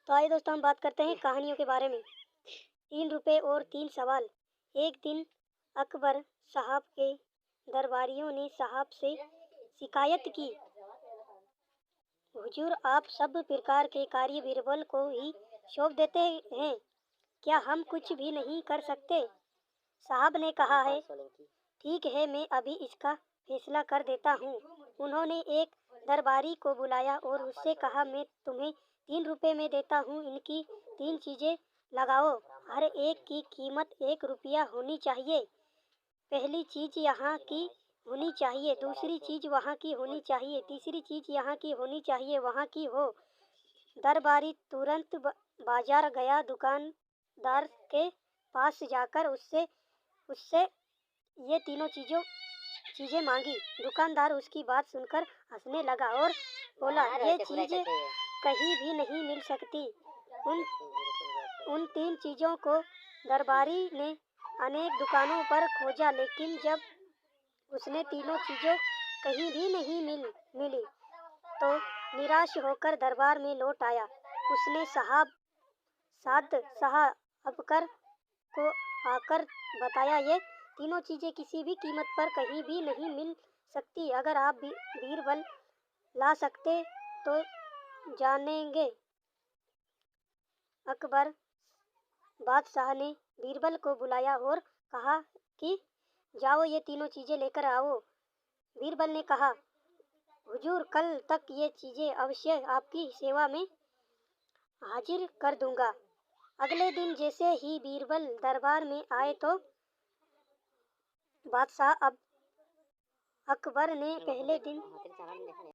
तो आइए दोस्तों हम बात करते हैं कहानियों के बारे में। 3 रुपए और 3 सवाल। एक दिन अकबर साहब के दरबारियों ने साहब से शिकायत की, हुजूर आप सब प्रकार के कार्य बीरबल को ही सौंप देते हैं, क्या हम कुछ भी नहीं कर सकते? साहब ने कहा है, ठीक है मैं अभी इसका फैसला कर देता हूँ। उन्होंने एक दरबारी को बुलाया और उससे कहा, मैं तुम्हें 3 रुपए में देता हूँ, इनकी 3 चीजें लगाओ, हर एक की कीमत 1 रुपया होनी चाहिए। पहली चीज यहाँ की होनी चाहिए, दूसरी चीज वहाँ की होनी चाहिए, तीसरी चीज यहाँ की होनी चाहिए वहाँ की हो। दरबारी तुरंत बाजार गया, दुकानदार के पास जाकर उससे ये तीनों चीजें मांगी। दुकानदार उसकी बात सुनकर हंसने लगा और बोला, ये चीज कहीं भी नहीं मिल सकती। उन 3 चीजों को दरबारी ने अनेक दुकानों पर खोजा, लेकिन जब उसने तीनों चीजों कहीं भी नहीं मिली तो निराश होकर दरबार में लौट आया। उसने साहबकर को आकर बताया, ये तीनों चीजें किसी भी कीमत पर कहीं भी नहीं मिल सकती। अगर आप बीरबल ला सकते तो जानेंगे। अकबर बादशाह ने बीरबल को बुलाया और कहा कि जाओ ये तीनों चीजें लेकर आओ। बीरबल ने कहा, हुजूर कल तक ये चीजें अवश्य आपकी सेवा में हाजिर कर दूंगा। अगले दिन जैसे ही बीरबल दरबार में आए तो बादशाह अकबर ने पहले दिन